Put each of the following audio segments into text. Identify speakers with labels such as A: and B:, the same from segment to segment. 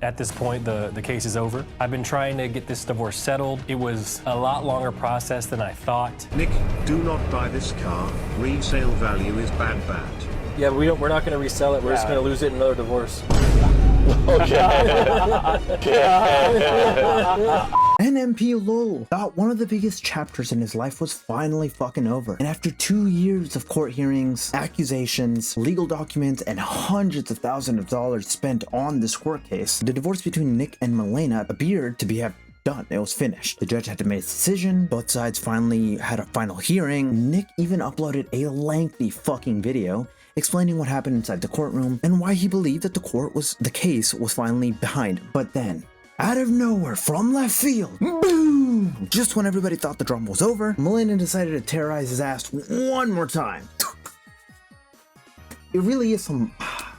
A: At this point, the case is over. I've been trying to get this divorce settled. It was a lot longer process than I thought.
B: Nick, do not buy this car. Resale value is bad.
A: Yeah, we're not gonna resell it. We're just gonna lose it in another divorce.
C: Nmplol thought one of the biggest chapters in his life was finally fucking over. And after 2 years of court hearings, accusations, legal documents, and hundreds of thousands of dollars spent on this court case, the divorce between Nick and Milena appeared to be done. It was finished. The judge had to make a decision. Both sides finally had a final hearing. Nick even uploaded a lengthy fucking video explaining what happened inside the courtroom and why he believed that the case was finally behind. But then, out of nowhere, from left field, boom! Just when everybody thought the drama was over, Milena decided to terrorize his ass one more time. It really is some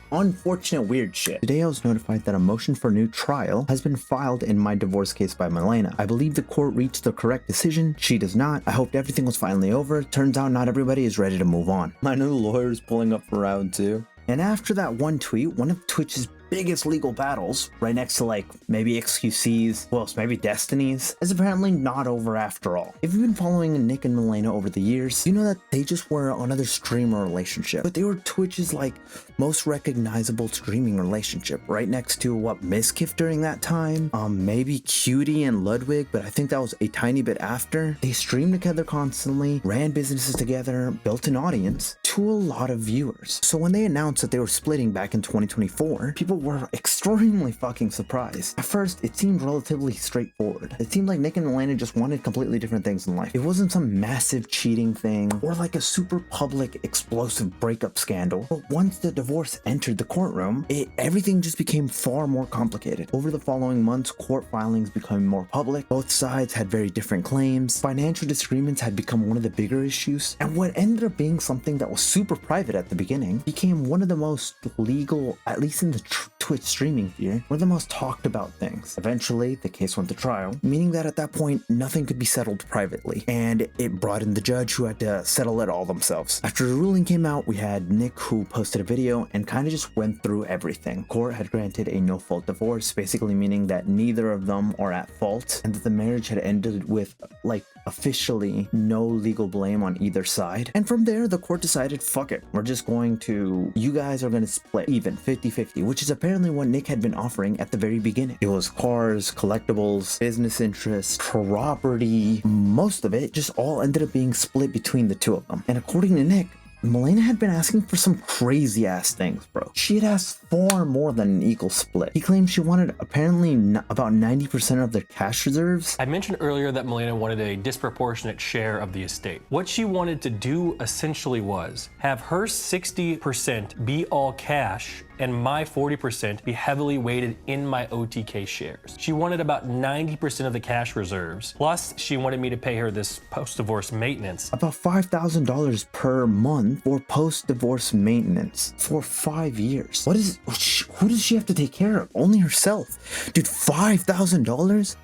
C: unfortunate weird shit. Today I was notified that a motion for new trial has been filed in my divorce case by Milena. I believe the court reached the correct decision. She does not. I hoped everything was finally over. Turns out not everybody is ready to move on. My new lawyer is pulling up for round 2. And after that one tweet, one of Twitch's biggest legal battles, right next to like maybe XQC's, well, maybe Destiny's, is apparently not over after all. If you've been following Nick and Milena over the years, you know that they just were another streamer relationship, but they were Twitch's like most recognizable streaming relationship, right next to what, Messier during that time, maybe Cutie and Ludwig, but I think that was a tiny bit after. They streamed together constantly, ran businesses together, built an audience to a lot of viewers. So when they announced that they were splitting back in 2024, people were extremely fucking surprised. At first, it seemed relatively straightforward. It seemed like Nick and Milena just wanted completely different things in life. It wasn't some massive cheating thing or like a super public explosive breakup scandal. But once the divorce entered the courtroom, everything just became far more complicated. Over the following months, court filings became more public. Both sides had very different claims. Financial disagreements had become one of the bigger issues. And what ended up being something that was super private at the beginning became one of the most legal, at least in the Twitch streaming sphere, were the most talked about things. Eventually, the case went to trial, meaning that at that point, nothing could be settled privately, and it brought in the judge who had to settle it all themselves. After the ruling came out, we had Nick who posted a video and kind of just went through everything. Court had granted a no-fault divorce, basically meaning that neither of them are at fault, and that the marriage had ended with, like, officially no legal blame on either side. And from there, the court decided, fuck it, you guys are gonna split even 50-50, which is apparently what Nick had been offering at the very beginning. It was cars, collectibles, business interests, property, most of it just all ended up being split between the two of them. And according to Nick, Milena had been asking for some crazy ass things, bro. She had asked far more than an equal split. He claimed she wanted apparently about 90% of their cash reserves.
A: I mentioned earlier that Milena wanted a disproportionate share of the estate. What she wanted to do essentially was have her 60% be all cash and my 40% be heavily weighted in my OTK shares. She wanted about 90% of the cash reserves, plus she wanted me to pay her this post-divorce maintenance.
C: About $5,000 per month for post-divorce maintenance for 5 years. Who does she have to take care of? Only herself. Dude, $5,000?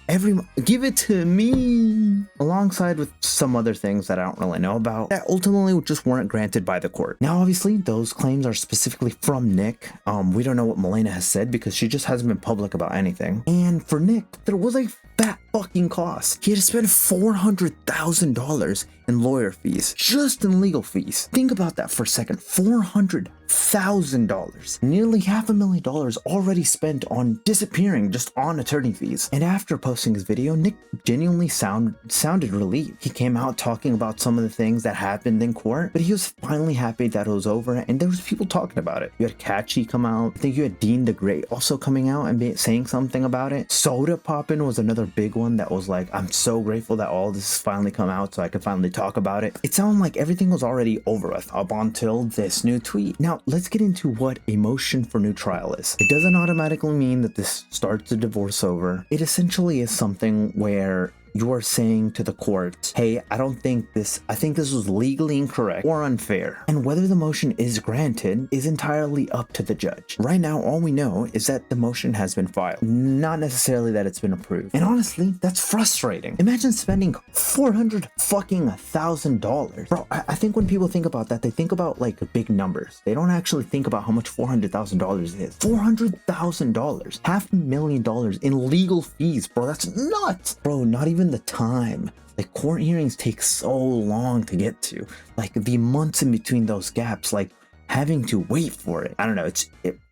C: Every month. Give it to me, alongside with some other things that I don't really know about that ultimately just weren't granted by the court. Now obviously those claims are specifically from Nick. We don't know what Milena has said because she just hasn't been public about anything. And for Nick, there was a fat fucking cost. He had to spend $400,000 in lawyer fees, just in legal fees. Think about that for a second. $400,000, nearly $500,000 already spent on disappearing just on attorney fees. And after posting his video, Nick genuinely sounded relieved. He came out talking about some of the things that happened in court, but he was finally happy that it was over, and there was people talking about it. You had Catchy come out. I think you had Dean the Great also coming out and saying something about it. Soda Poppin' was another big one that was like, I'm so grateful that all this has finally come out so I can finally talk about it. It sounded like everything was already over with up until this new tweet. Now, let's get into what a motion for new trial is. It doesn't automatically mean that this starts the divorce over. It essentially is something where you are saying to the court, hey, I think this was legally incorrect or unfair. And whether the motion is granted is entirely up to the judge. Right now, all we know is that the motion has been filed, not necessarily that it's been approved. And honestly, that's frustrating. Imagine spending $400,000. Bro, I think when people think about that, they think about like big numbers. They don't actually think about how much $400,000 is. $400,000, $500,000 in legal fees, bro. That's nuts. Bro, not even the time. Like, court hearings take so long to get to. Like, the months in between those gaps, like having to wait for it. I don't know.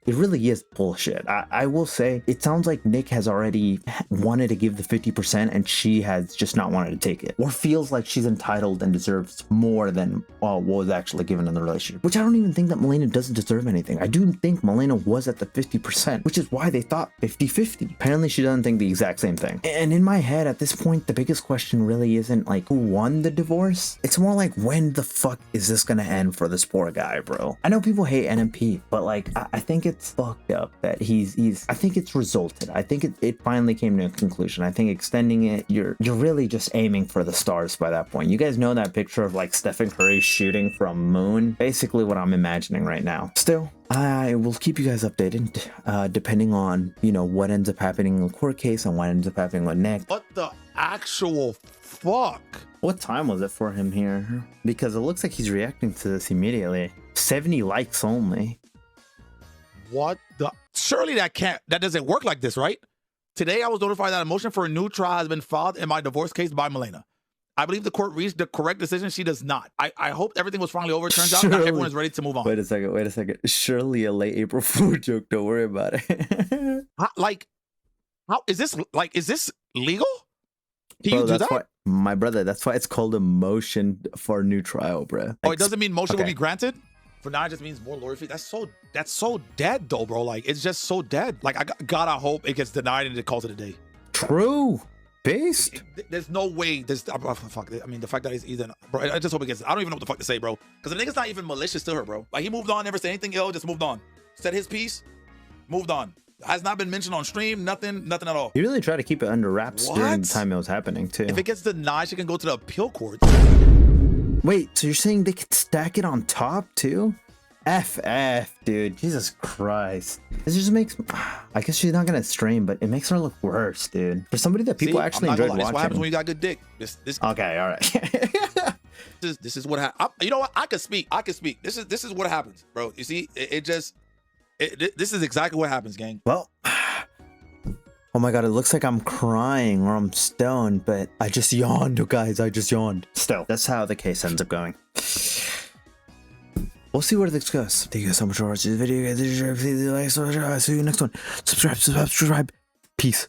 C: It really is bullshit. I will say, it sounds like Nick has already wanted to give the 50% and she has just not wanted to take it, or feels like she's entitled and deserves more than what was actually given in the relationship, which I don't even think that Malena doesn't deserve anything. I do think Malena was at the 50%, which is why they thought 50-50. Apparently she doesn't think the exact same thing. And in my head at this point, the biggest question really isn't like who won the divorce. It's more like, when the fuck is this gonna end for this poor guy, bro? I know people hate NMP, but like, I think it's fucked up that I think it's resulted. I think it finally came to a conclusion. I think extending it, you're really just aiming for the stars by that point. You guys know that picture of like Stephen Curry shooting from moon? Basically what I'm imagining right now. Still, I will keep you guys updated, depending on, you know, what ends up happening in the court case and what ends up happening with Nick.
D: What the actual fuck?
C: What time was it for him here? Because it looks like he's reacting to this immediately. 70 likes only.
D: What the? Surely that doesn't work like this, right? Today, I was notified that a motion for a new trial has been filed in my divorce case by Malena. I believe the court reached the correct decision. She does not. I hope everything was finally over. It turns out now everyone is ready to move on.
C: Wait a second. Surely a late April Fool joke. Don't worry about it.
D: How is this legal? Can
C: Bro,
D: you do that?
C: Why, my brother, that's why it's called a motion for a new trial, bro. Like,
D: oh, it doesn't mean motion will be granted? For now, it just means more lawyer fees. That's so dead, though, bro. Like, it's just so dead. Like, I gotta hope it gets denied and it calls it a day.
C: True. Based.
D: There's no way. Fuck. I mean, the fact that he's either, bro. I just hope it gets. I don't even know what the fuck to say, bro. Because the nigga's not even malicious to her, bro. Like, he moved on, never said anything ill, just moved on. Said his piece, moved on. Has not been mentioned on stream. Nothing at all.
C: He really tried to keep it under wraps during the time it was happening too.
D: If it gets denied, she can go to the appeal court.
C: Wait, so you're saying they could stack it on top too? FF, dude. Jesus Christ. This just makes... I guess she's not gonna stream, but it makes her look worse, dude. For somebody that people actually enjoyed watching.
D: That's what happens when you got good dick. This.
C: Okay, all right.
D: This is what happens. You know what? I could speak. This is what happens, bro. You see, this is exactly what happens, gang.
C: Well... Oh my god, it looks like I'm crying or I'm stoned, but I just yawned, guys. I just yawned. Still, that's how the case ends up going. We'll see where this goes. Thank you guys so much for watching this video. Guys, see you next one. Subscribe. Peace.